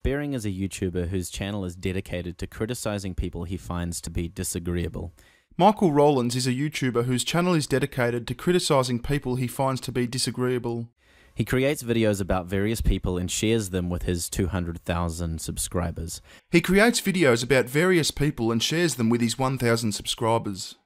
Bearing is a YouTuber whose channel is dedicated to criticizing people he finds to be disagreeable. Michael Rowlands is a YouTuber whose channel is dedicated to criticising people he finds to be disagreeable. He creates videos about various people and shares them with his 200,000 subscribers. He creates videos about various people and shares them with his 1,000 subscribers.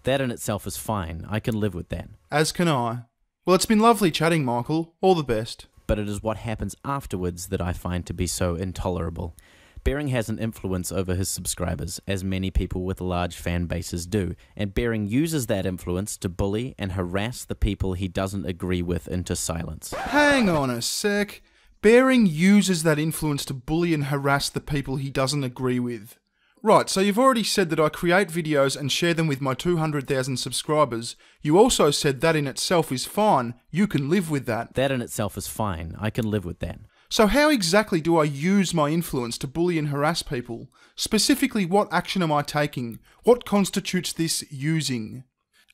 That in itself is fine. I can live with that. As can I. Well, it's been lovely chatting, Michael. All the best. But it is what happens afterwards that I find to be so intolerable. Bearing has an influence over his subscribers, as many people with large fan bases do, and Bearing uses that influence to bully and harass the people he doesn't agree with into silence. Hang on a sec. Bearing uses that influence to bully and harass the people he doesn't agree with. Right, so you've already said that I create videos and share them with my 200,000 subscribers. You also said that in itself is fine. You can live with that. That in itself is fine. I can live with that. So how exactly do I use my influence to bully and harass people? Specifically, what action am I taking? What constitutes this using?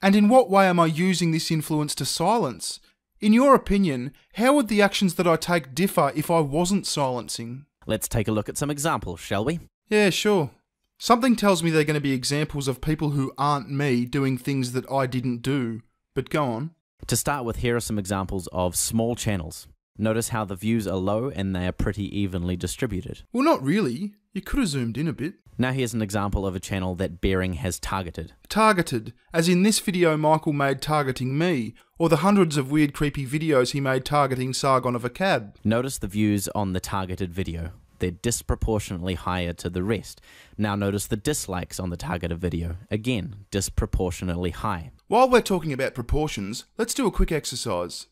And in what way am I using this influence to silence? In your opinion, how would the actions that I take differ if I wasn't silencing? Let's take a look at some examples, shall we? Yeah, sure. Something tells me they're going to be examples of people who aren't me doing things that I didn't do. But go on. To start with, here are some examples of small channels. Notice how the views are low and they are pretty evenly distributed. Well, not really. You could have zoomed in a bit. Now here's an example of a channel that Bearing has targeted. Targeted, as in this video Michael made targeting me, or the hundreds of weird creepy videos he made targeting Sargon of Akkad. Notice the views on the targeted video. They're disproportionately higher to the rest. Now notice the dislikes on the targeted video. Again, disproportionately high. While we're talking about proportions, let's do a quick exercise.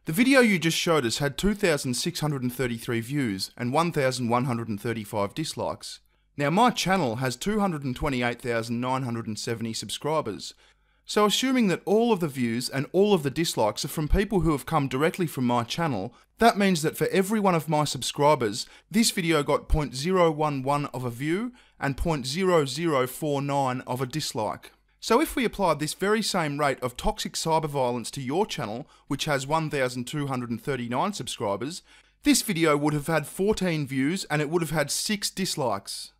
The video you just showed us had 2,633 views and 1,135 dislikes. Now my channel has 228,970 subscribers. So assuming that all of the views and all of the dislikes are from people who have come directly from my channel, that means that for every one of my subscribers, this video got 0.011 of a view and 0.0049 of a dislike. So if we applied this very same rate of toxic cyber violence to your channel, which has 1,239 subscribers, this video would have had 14 views and it would have had 6 dislikes.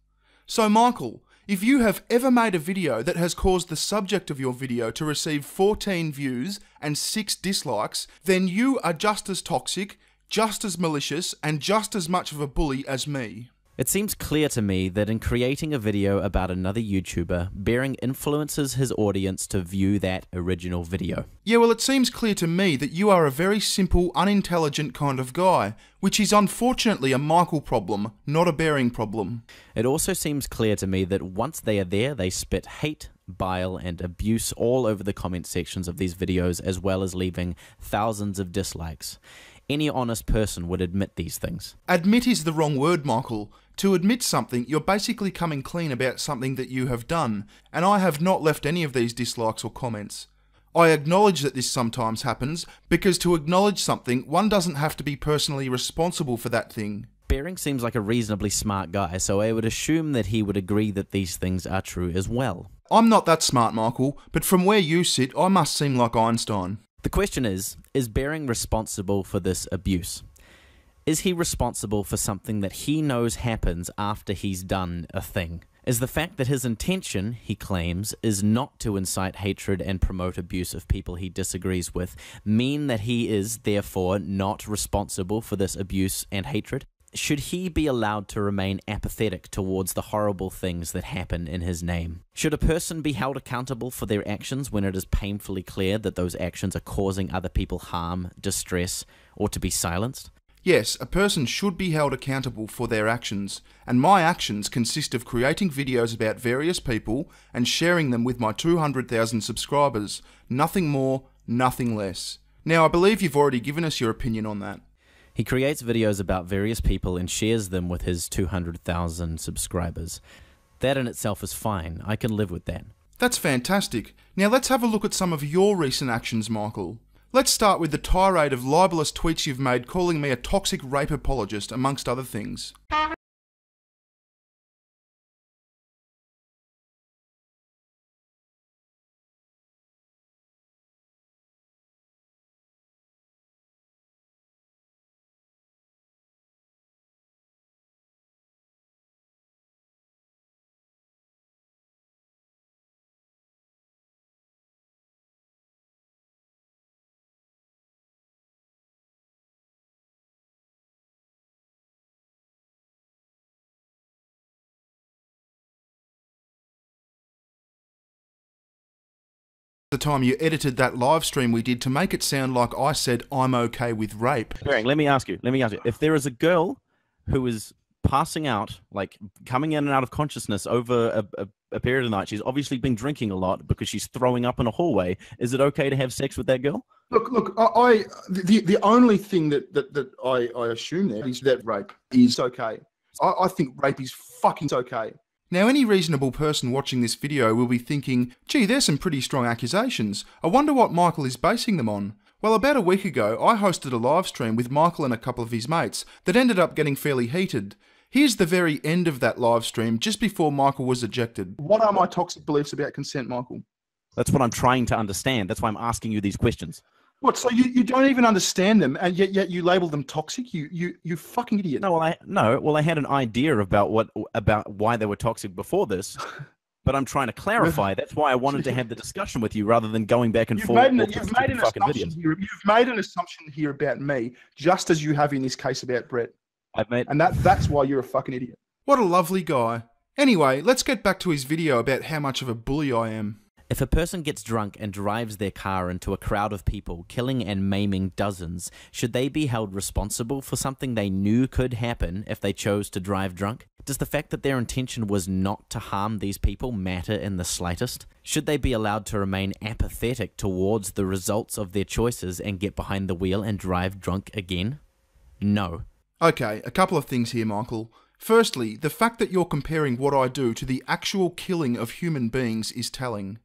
So Michael, if you have ever made a video that has caused the subject of your video to receive 14 views and 6 dislikes, then you are just as toxic, just as malicious, and just as much of a bully as me. It seems clear to me that in creating a video about another YouTuber, Bearing influences his audience to view that original video. Yeah, well, it seems clear to me that you are a very simple, unintelligent kind of guy, which is unfortunately a Michael problem, not a Bearing problem. It also seems clear to me that once they are there, they spit hate, bile, and abuse all over the comment sections of these videos, as well as leaving thousands of dislikes. Any honest person would admit these things. Admit is the wrong word, Michael. To admit something, you're basically coming clean about something that you have done, and I have not left any of these dislikes or comments. I acknowledge that this sometimes happens, because to acknowledge something, one doesn't have to be personally responsible for that thing. Bearing seems like a reasonably smart guy, so I would assume that he would agree that these things are true as well. I'm not that smart, Michael, but from where you sit, I must seem like Einstein. The question is Bearing responsible for this abuse? Is he responsible for something that he knows happens after he's done a thing? Is the fact that his intention, he claims, is not to incite hatred and promote abuse of people he disagrees with, mean that he is, therefore, not responsible for this abuse and hatred? Should he be allowed to remain apathetic towards the horrible things that happen in his name? Should a person be held accountable for their actions when it is painfully clear that those actions are causing other people harm, distress, or to be silenced? Yes, a person should be held accountable for their actions, and my actions consist of creating videos about various people and sharing them with my 200,000 subscribers. Nothing more, nothing less. Now, I believe you've already given us your opinion on that. He creates videos about various people and shares them with his 200,000 subscribers. That in itself is fine. I can live with that. That's fantastic. Now let's have a look at some of your recent actions, Michael. Let's start with the tirade of libelous tweets you've made calling me a toxic rape apologist, amongst other things. The time you edited that live stream we did to make it sound like I said I'm okay with rape. Bering, let me ask you, if there is a girl who is passing out, like coming in and out of consciousness over a period of the night, she's obviously been drinking a lot because she's throwing up in a hallway, is it okay to have sex with that girl? Look, the only thing that I assume there is that rape is okay. I think rape is fucking okay. Now, any reasonable person watching this video will be thinking, gee, there's some pretty strong accusations. I wonder what Michael is basing them on. Well, about a week ago, I hosted a live stream with Michael and a couple of his mates that ended up getting fairly heated. Here's the very end of that live stream, just before Michael was ejected. What are my toxic beliefs about consent, Michael? That's what I'm trying to understand. That's why I'm asking you these questions. What? So you don't even understand them, and yet you label them toxic? You fucking idiot! No, I had an idea about why they were toxic before this, but I'm trying to clarify. That's why I wanted to have the discussion with you rather than going back and forth. You've made an assumption here about me, just as you have in this case about Brett. And that's why you're a fucking idiot. What a lovely guy. Anyway, let's get back to his video about how much of a bully I am. If a person gets drunk and drives their car into a crowd of people, killing and maiming dozens, should they be held responsible for something they knew could happen if they chose to drive drunk? Does the fact that their intention was not to harm these people matter in the slightest? Should they be allowed to remain apathetic towards the results of their choices and get behind the wheel and drive drunk again? No. Okay, a couple of things here, Michael. Firstly, the fact that you're comparing what I do to the actual killing of human beings is telling.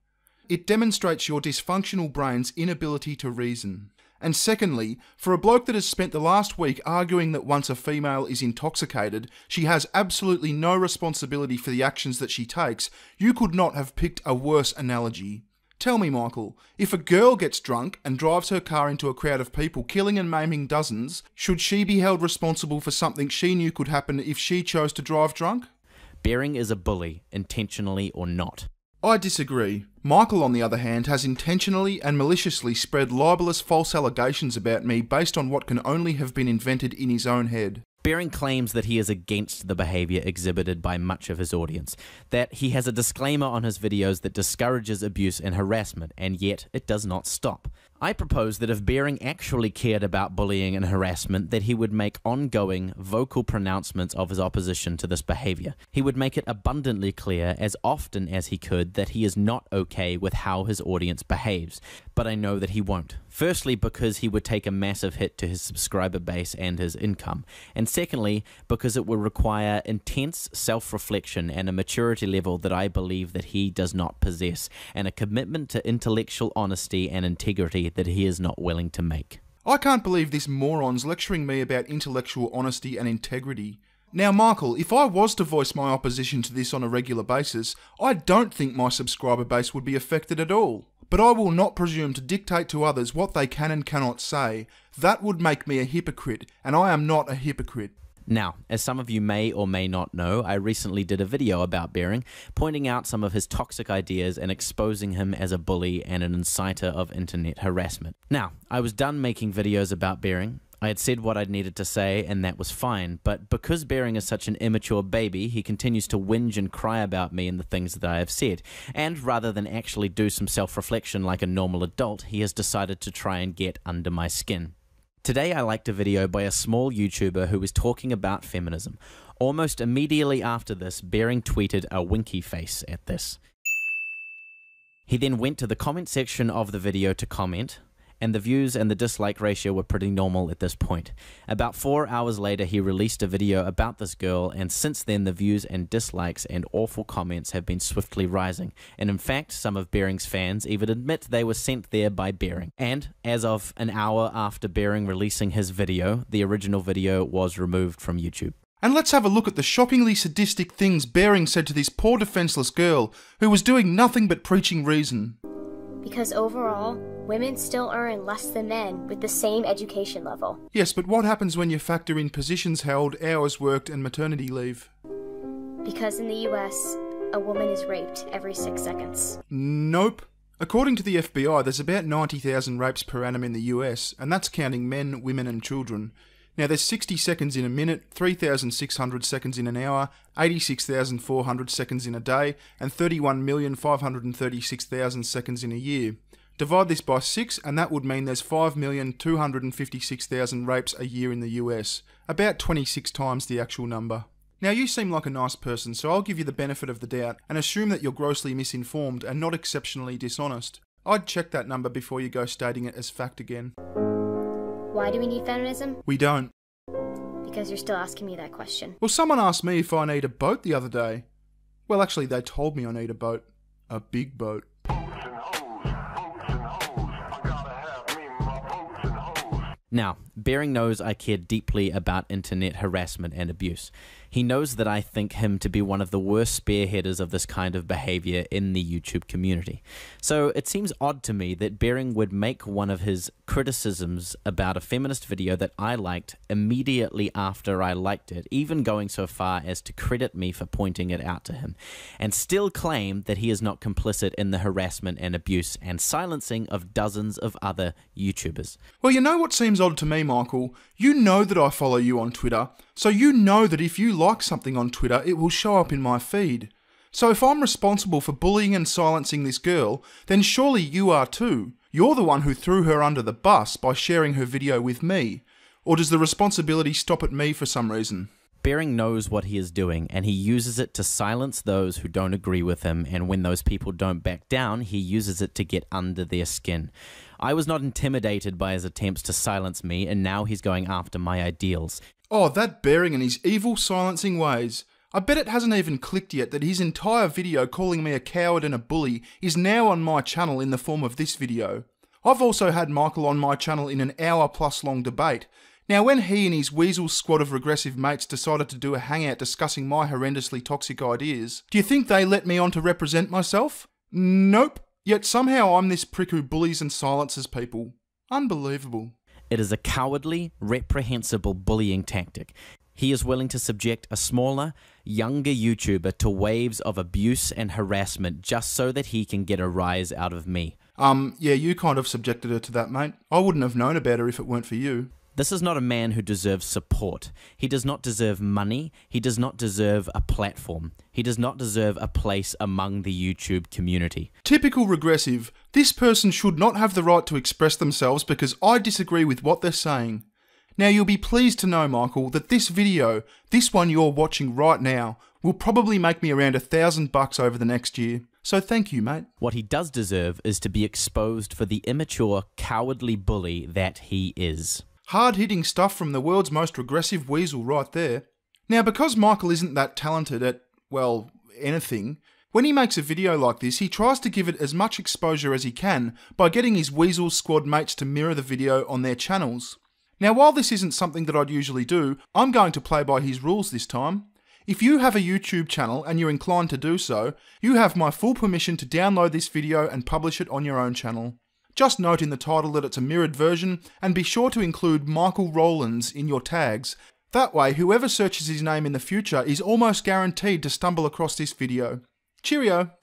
It demonstrates your dysfunctional brain's inability to reason. And secondly, for a bloke that has spent the last week arguing that once a female is intoxicated, she has absolutely no responsibility for the actions that she takes, you could not have picked a worse analogy. Tell me, Michael, if a girl gets drunk and drives her car into a crowd of people, killing and maiming dozens, should she be held responsible for something she knew could happen if she chose to drive drunk? Bering is a bully, intentionally or not. I disagree. Michael, on the other hand, has intentionally and maliciously spread libelous false allegations about me based on what can only have been invented in his own head. Bering claims that he is against the behaviour exhibited by much of his audience, that he has a disclaimer on his videos that discourages abuse and harassment, and yet it does not stop. I propose that if Bering actually cared about bullying and harassment, that he would make ongoing, vocal pronouncements of his opposition to this behaviour. He would make it abundantly clear, as often as he could, that he is not okay with how his audience behaves. But I know that he won't. Firstly, because he would take a massive hit to his subscriber base and his income. And secondly, because it would require intense self-reflection and a maturity level that I believe that he does not possess, and a commitment to intellectual honesty and integrity that he is not willing to make. I can't believe this moron's lecturing me about intellectual honesty and integrity. Now, Michael, if I was to voice my opposition to this on a regular basis, I don't think my subscriber base would be affected at all. But I will not presume to dictate to others what they can and cannot say. That would make me a hypocrite, and I am not a hypocrite. Now, as some of you may or may not know, I recently did a video about Bering, pointing out some of his toxic ideas and exposing him as a bully and an inciter of internet harassment. Now, I was done making videos about Bering. I had said what I needed to say, and that was fine, but because Bering is such an immature baby, he continues to whinge and cry about me and the things that I have said, and rather than actually do some self-reflection like a normal adult, he has decided to try and get under my skin. Today I liked a video by a small YouTuber who was talking about feminism. Almost immediately after this, Bering tweeted a winky face at this. He then went to the comment section of the video to comment, and the views and the dislike ratio were pretty normal at this point. About 4 hours later, he released a video about this girl, and since then the views and dislikes and awful comments have been swiftly rising, and in fact some of Bering's fans even admit they were sent there by Bering. And as of an hour after Bering releasing his video, the original video was removed from YouTube. And let's have a look at the shockingly sadistic things Bering said to this poor defenseless girl who was doing nothing but preaching reason. Because overall, women still earn less than men with the same education level. Yes, but what happens when you factor in positions held, hours worked, and maternity leave? Because in the US, a woman is raped every 6 seconds. Nope. According to the FBI, there's about 90,000 rapes per annum in the US, and that's counting men, women, and children. Now, there's 60 seconds in a minute, 3,600 seconds in an hour, 86,400 seconds in a day, and 31,536,000 seconds in a year. Divide this by 6 and that would mean there's 5,256,000 rapes a year in the US, about 26 times the actual number. Now you seem like a nice person, so I'll give you the benefit of the doubt and assume that you're grossly misinformed and not exceptionally dishonest. I'd check that number before you go stating it as fact again. Why do we need feminism? We don't. Because you're still asking me that question. Well, someone asked me if I need a boat the other day. Well, actually, they told me I need a boat. A big boat. Now, Bering knows I care deeply about internet harassment and abuse. He knows that I think him to be one of the worst spearheaders of this kind of behavior in the YouTube community. So it seems odd to me that Bering would make one of his criticisms about a feminist video that I liked immediately after I liked it, even going so far as to credit me for pointing it out to him, and still claim that he is not complicit in the harassment and abuse and silencing of dozens of other YouTubers. Well, you know what seems odd to me, Michael? You know that I follow you on Twitter, so you know that if you like something on Twitter, it will show up in my feed. So if I'm responsible for bullying and silencing this girl, then surely you are too. You're the one who threw her under the bus by sharing her video with me. Or does the responsibility stop at me for some reason? Bering knows what he is doing, and he uses it to silence those who don't agree with him, and when those people don't back down, he uses it to get under their skin. I was not intimidated by his attempts to silence me, and now he's going after my ideals. Oh, that Bering and his evil silencing ways. I bet it hasn't even clicked yet that his entire video calling me a coward and a bully is now on my channel in the form of this video. I've also had Michael on my channel in an hour-plus long debate. Now, when he and his weasel squad of regressive mates decided to do a hangout discussing my horrendously toxic ideas, do you think they let me on to represent myself? Nope. Yet somehow I'm this prick who bullies and silences people. Unbelievable. It is a cowardly, reprehensible bullying tactic. He is willing to subject a smaller, younger YouTuber to waves of abuse and harassment just so that he can get a rise out of me. Yeah, you kind of subjected her to that, mate. I wouldn't have known about her if it weren't for you. This is not a man who deserves support. He does not deserve money. He does not deserve a platform. He does not deserve a place among the YouTube community. Typical regressive. This person should not have the right to express themselves because I disagree with what they're saying. Now you'll be pleased to know, Michael, that this video, this one you're watching right now, will probably make me around $1,000 over the next year. So thank you, mate. What he does deserve is to be exposed for the immature, cowardly bully that he is. Hard-hitting stuff from the world's most regressive weasel right there. Now, because Michael isn't that talented at, well, anything, when he makes a video like this, he tries to give it as much exposure as he can by getting his weasel squad mates to mirror the video on their channels. Now, while this isn't something that I'd usually do, I'm going to play by his rules this time. If you have a YouTube channel and you're inclined to do so, you have my full permission to download this video and publish it on your own channel. Just note in the title that it's a mirrored version, and be sure to include Michael Rowlands in your tags. That way, whoever searches his name in the future is almost guaranteed to stumble across this video. Cheerio!